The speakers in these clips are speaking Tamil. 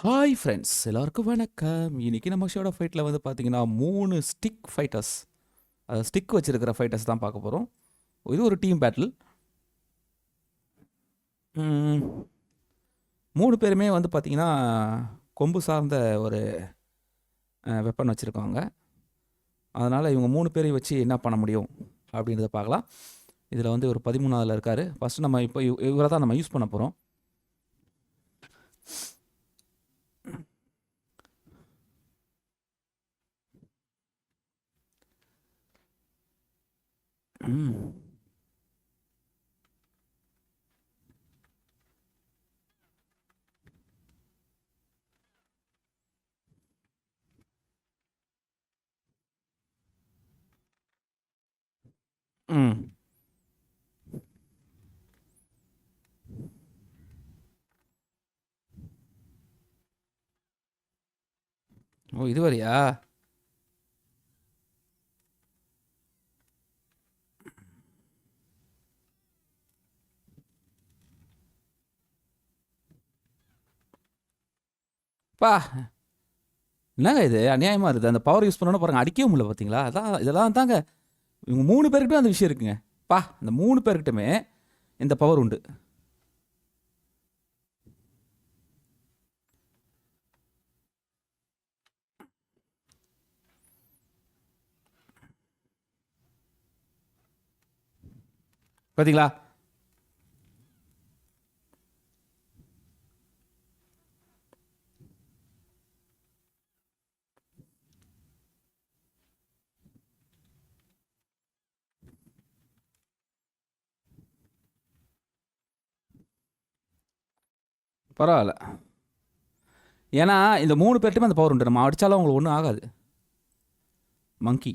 ஹாய் ஃப்ரெண்ட்ஸ், எல்லாருக்கும் வணக்கம். இன்னைக்கு நம்ம ஷோட ஃபைட்டில் வந்து பார்த்தீங்கன்னா 3 ஸ்டிக் ஃபைட்டர்ஸ், ஸ்டிக் வச்சிருக்கிற ஃபைட்டர்ஸ் தான் பார்க்க போகிறோம். இது ஒரு டீம் பேட்டில். 3 பேருமே வந்து பார்த்தீங்கன்னா கொம்பு சார்ந்த ஒரு வெப்பன் வச்சுருக்காங்க. அதனால் இவங்க 3 பேரையும் வச்சு என்ன பண்ண முடியும் அப்படின்றத பார்க்கலாம். இதில் வந்து ஒரு 13ஆவதுல இருக்கார். ஃபஸ்ட்டு நம்ம இப்போ இவரை தான் நம்ம யூஸ் பண்ண போகிறோம். ம் ஓ, இது வரையா? பா, என்னங்க இது அநியாயமாக இருக்குது. அந்த பவர் யூஸ் பண்ணோன்னு பாருங்கள், அடிக்கவே முடியல. பார்த்தீங்களா? அதான் இதெல்லாம் தாங்க. இவங்க 3 பேர்கிட்ட அந்த விஷயம் இருக்குங்க. பா, இந்த 3 பேர்கிட்டமே இந்த பவர் உண்டு. பார்த்தீங்களா? பரவாயில்ல. ஏன்னா இந்த 3 பேர்கிட்டமே அந்த பவர் உண்டு. நம்ம அடித்தாலும் அவங்களுக்கு ஒன்றும் ஆகாது. மங்கி,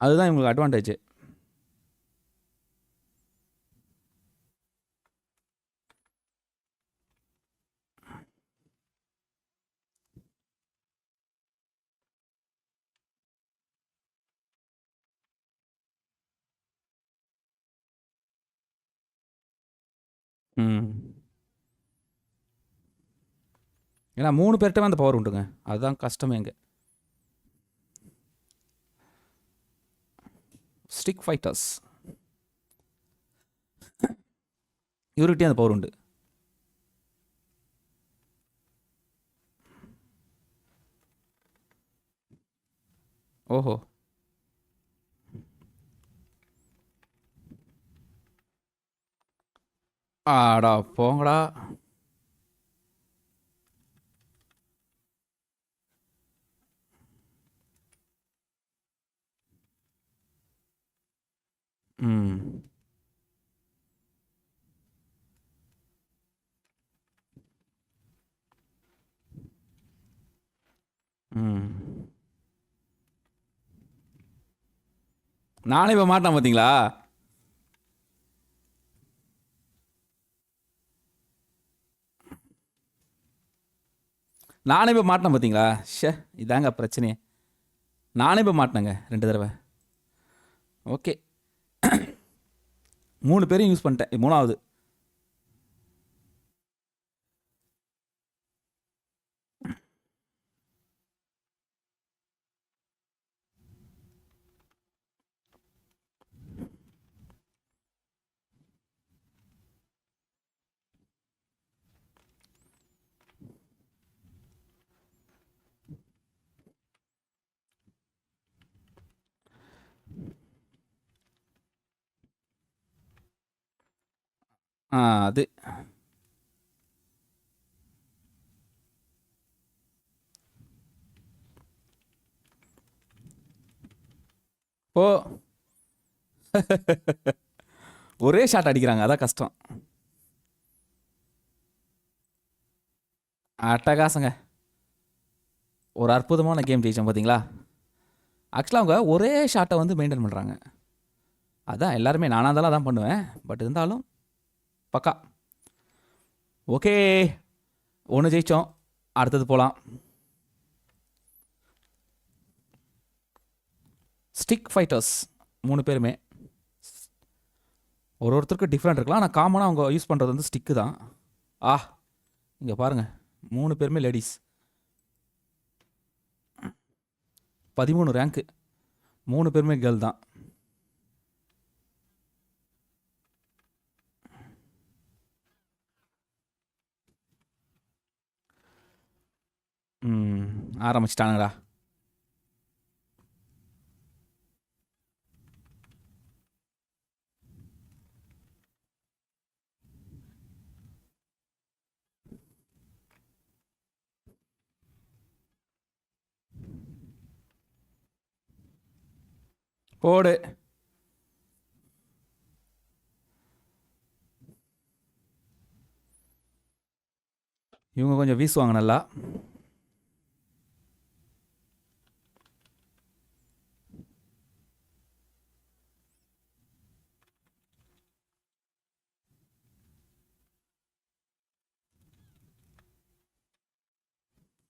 அதுதான் இவங்களுக்கு அட்வான்டேஜ். ஏன்னா 3 பேர்கிட்டமே அந்த பவர் உண்டுங்க. அதுதான் கஷ்டமே இங்கே. ஸ்டிக் ஃபைட்டர்ஸ் இவர்கிட்டயே அந்த பவர் உண்டு. ஓஹோ, ஆடா போங்கடா. ம் ம் நானே இப்போ மாட்டேன். பார்த்தீங்களா? நானே இப்போ மாட்டேன். பார்த்தீங்களா? ஷே, இதாங்க பிரச்சனையே. நானே இப்போ மாட்டினேங்க 2 தடவை. ஓகே, 3 பேரையும் யூஸ் பண்ணிட்டேன். 3ஆவது. அது ஓ. ஒரே ஷாட் அடிக்கிறாங்க, அதான் கஷ்டம். அட்டகாசங்க, ஒரு அற்புதமான கேம் ஜெயிச்சோம். பார்த்தீங்களா? ஆக்சுவலாக அவங்க ஒரே ஷாட்டை வந்து மெயின்டைன் பண்ணுறாங்க. அதான் எல்லாருமே, நானாக இருந்தாலும் அதான் பண்ணுவேன். பட் இருந்தாலும் பக்கா. ஓகே, ஒன்று ஜெயித்தோம். அடுத்தது போகலாம். ஸ்டிக் ஃபைட்டர்ஸ் 3 பேருமே ஒருத்தருக்கு டிஃப்ரெண்ட் இருக்கலாம். ஆனால் காமனாக அவங்க யூஸ் பண்ணுறது வந்து ஸ்டிக்கு தான். ஆ இங்கே பாருங்க, 3 பேருமே லேடீஸ். 13 ரேங்க்கு, 3 பேருமே கேர்ள் தான். ம், ஆரம்பிச்சிட்டானுங்களா? போடு. இவங்க கொஞ்சம் வீசுவாங்க நல்லா.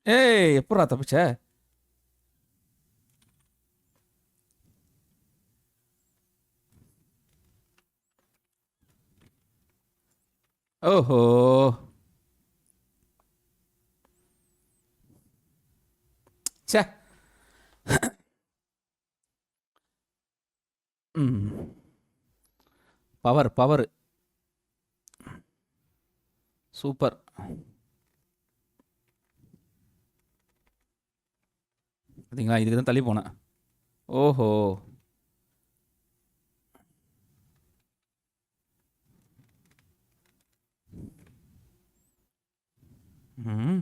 ஏய், எப்படா தப்பிச்ச? ஓஹோ. ச்சே. ம், பவர் பவர். சூப்பர். பார்த்தீங்களா, இதுக்கு தான் தள்ளி போனேன். ஓஹோ. ம்.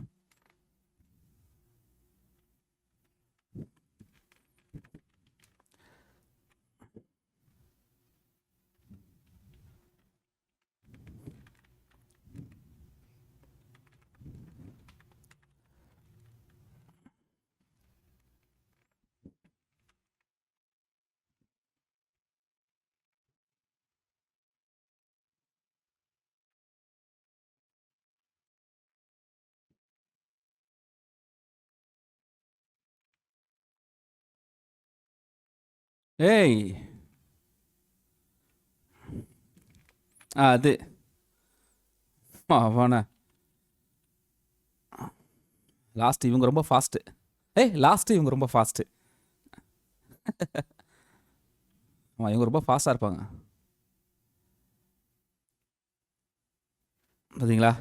ஏய், அது அவன லாஸ்ட் இவங்க ரொம்ப ஃபாஸ்ட்டு. ஏய், லாஸ்ட்டு இவங்க ரொம்ப ஃபாஸ்ட்டு. இவங்க ரொம்ப ஃபாஸ்ட்டாக இருப்பாங்க. பார்த்தீங்களா?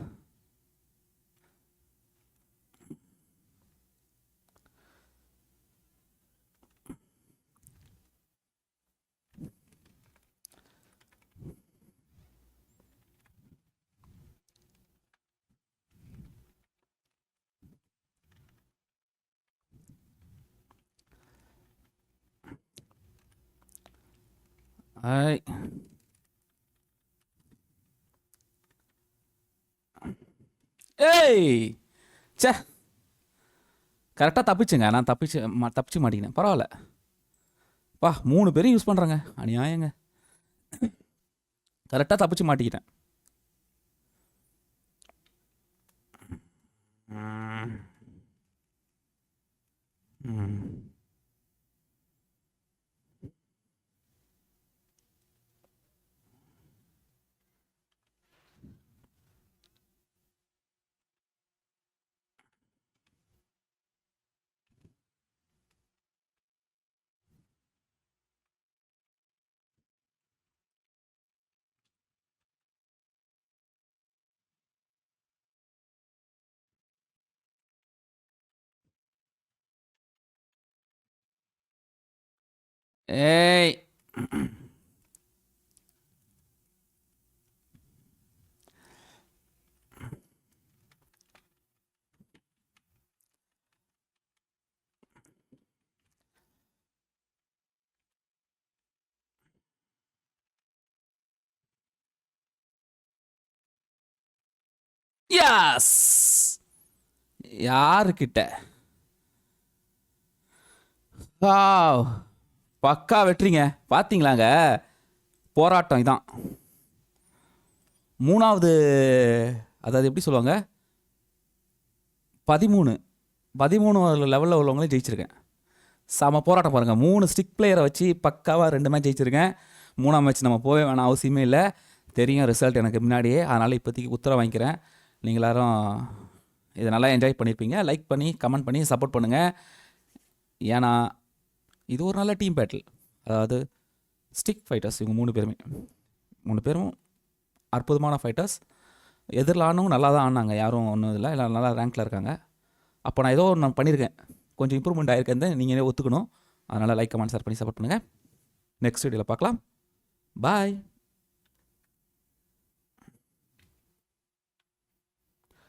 ஐ. ஏய், ச்சே, கரெக்டாக தப்பிச்சுங்க. நான் தப்பிச்சு மாட்டேங்கினேன். பரவாயில்ல. பா, 3 பேரும் யூஸ் பண்ணுறாங்க. அநியாயங்க. கரெக்டாக தப்பிச்சு மாட்டிக்கிட்டேன். ம். ம். ஏய். யாஸ். யாருக்கிட்ட? வாவ், பக்கா வெற்றிங்க. பார்த்தீங்களாங்க, போராட்டம் இதான். 3வது, அதாவது எப்படி சொல்லுவாங்க, 13 லெவலில் உள்ளவங்களே ஜெயிச்சிருக்கேன். செம போராட்டம் பாருங்கள். 3 ஸ்டிக் பிளேயரை வச்சு பக்காவாக 2 மேட்ச் ஜெயிச்சிருக்கேன். 3ஆம் மேட்ச் நம்ம போக வேணாம் அவசியமே இல்லை. தெரியும் ரிசல்ட் எனக்கு முன்னாடியே. அதனால் இப்போதைக்கு உத்தரவு வாங்கிக்கிறேன். நீங்கள் எல்லாரும் இதை நல்லா என்ஜாய் பண்ணியிருப்பீங்க. லைக் பண்ணி கமெண்ட் பண்ணி சப்போர்ட் பண்ணுங்கள். ஏன்னா இது ஒரு நல்ல டீம் பேட்டில். அதாவது ஸ்டிக் ஃபைட்டர்ஸ் இவங்க 3 பேரும் அற்புதமான ஃபைட்டர்ஸ். எதிரில் ஆனவங்க நல்லா தான் ஆடினாங்க, யாரும் ஒன்றும் இல்லை, எல்லாம் நல்லா ரேங்க்கில் இருக்காங்க. அப்போ நான் ஏதோ ஒன்று பண்ணியிருக்கேன், கொஞ்சம் இம்ப்ரூவ்மெண்ட் ஆகிருக்கேன், நீங்கள் ஒத்துக்கணும். அதனால் லைக் கமெண்ட் ஷேர் பண்ணி சப்போர்ட் பண்ணுங்கள். நெக்ஸ்ட் வீடியோவில் பார்க்கலாம். பாய்.